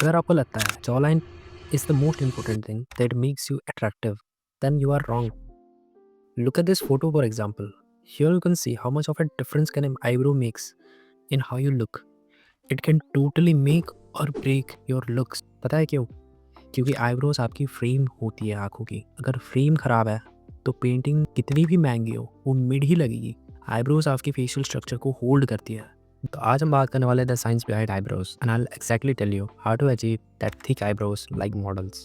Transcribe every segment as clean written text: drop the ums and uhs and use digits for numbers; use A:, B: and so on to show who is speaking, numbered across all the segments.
A: अगर आपको लगता है jaw line is the most important thing that makes you attractive, then you are wrong. Look at this photo for example. Here you can see how much of a difference can an eyebrow makes in how you look. It can totally make or break your looks. पता है क्यों? क्योंकि eyebrows आपकी frame होती है आंखों की. अगर फ्रेम खराब है तो पेंटिंग कितनी भी महंगी हो वो मिड ही लगेगी. आईब्रोज आपकी फेशियल स्ट्रक्चर को होल्ड करती है. तो आज हम बात करने वाले हैं the science behind eyebrows and I will exactly tell you how to achieve that thick eyebrows like models.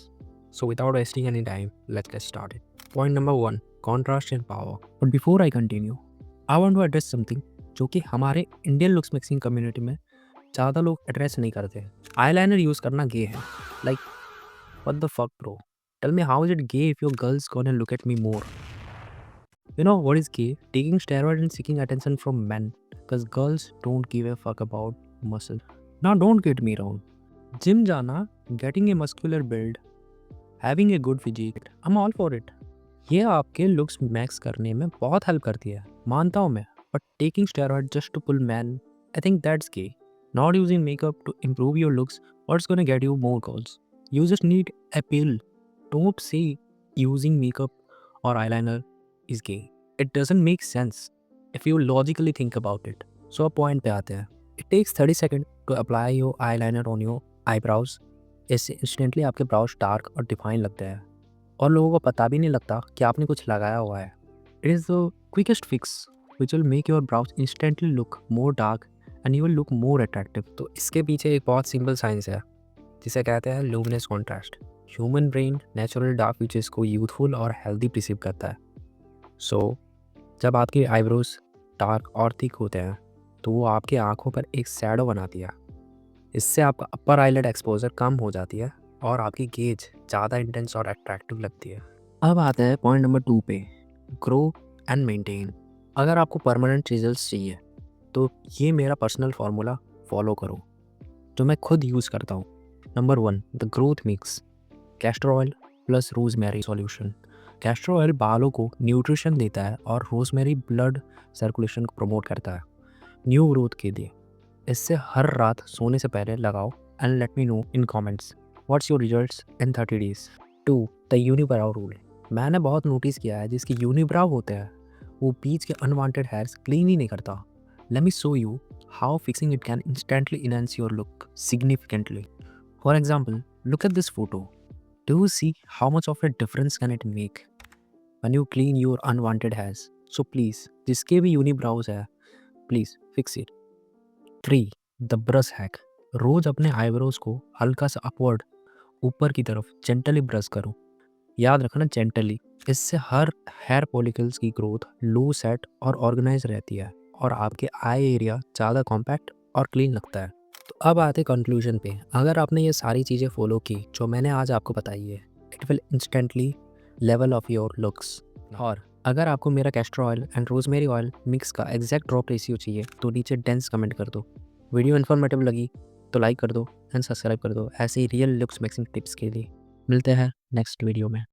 A: So without wasting any time, let's get started. Point number 1, contrast and power. But before I continue, I want to address something जो कि हमारे Indian looks mixing community में ज़्यादा लोग address नहीं करते हैं. Eyeliner use करना गे है. Like what the fuck bro? Tell me how is it gay if your girl's gonna look at me more? You know what is gay? Taking steroids and seeking attention from men. Because girls don't give a fuck about muscle. Now don't get me wrong. Gym जाना, getting a muscular build, having a good physique, I am all for it. ये आपके looks max करने में बहुत help करती है, मानता हूँ मैं. But taking steroid just to pull man, I think that's gay. Not using makeup to improve your looks, what's gonna get you more girls? You just need appeal. Don't say using makeup और eyeliner is gay. It doesn't make sense if you logically think about it. So अब point पे आते हैं. It takes 30 second to apply your eyeliner on your eyebrows. इससे instantly आपके browse dark और define लगते हैं और लोगों को पता भी नहीं लगता कि आपने कुछ लगाया हुआ है. It is the quickest fix which will make your browse instantly look more dark and you will look more attractive. तो इसके पीछे एक बहुत सिंपल साइंस है जिसे कहते हैं luminous contrast. Human brain natural dark features को यूथफुल और हेल्दी परसीव करता है. सो जब आपके आईब्रोज डार्क और थिक होते हैं तो वो आपकी आँखों पर एक शैडो बनाती है. इससे आपका अपर आईलेट एक्सपोजर कम हो जाती है और आपकी गेज ज़्यादा इंटेंस और अट्रैक्टिव लगती है. अब आते हैं पॉइंट नंबर 2 पे, ग्रो एंड मेंटेन. अगर आपको परमानेंट रिजल्ट्स चाहिए तो ये मेरा पर्सनल फार्मूला फॉलो करो जो मैं खुद यूज़ करता हूँ. Number 1, the growth mix. Castor oil plus rosemary solution. Castor oil बालों को न्यूट्रिशन देता है और रोजमेरी ब्लड सर्कुलेशन को प्रमोट करता है न्यू ग्रोथ के लिए. इससे हर रात सोने से पहले लगाओ and let me know in comments what's your results in 30 days. 2, the unibrow rule. मैंने बहुत नोटिस किया है जिसके यूनिब्राउ होते हैं वो बीच के अनवांटेड हेयर्स क्लीन ही नहीं करता. Let me show you how fixing it can instantly enhance your look significantly. For example, look at this photo. Do you see how much of a difference can it make when you clean your unwanted hairs? So please जिसके भी unibrows है please fix it. 3, the brush hack. रोज अपने eyebrows को हल्का सा upward ऊपर की तरफ जेंटली ब्रश करो. याद रखना जेंटली. इससे हर हेयर पॉलिकल्स की ग्रोथ लो सेट और ऑर्गेनाइज रहती है और आपके आई एरिया ज़्यादा कॉम्पैक्ट और क्लीन लगता है. तो अब आते कंक्लूजन पे. अगर आपने ये सारी चीज़ें फॉलो की जो मैंने आज आपको बताई है, it will instantly level of your looks. और अगर आपको मेरा castor oil and rosemary oil mix का एग्जैक्ट ड्रॉप रेशियो चाहिए तो नीचे डेंस कमेंट कर दो. वीडियो इन्फॉर्मेटिव लगी तो लाइक कर दो एंड सब्सक्राइब कर दो ऐसे ही रियल लुक्स मिक्सिंग टिप्स के लिए. मिलते हैं नेक्स्ट वीडियो में.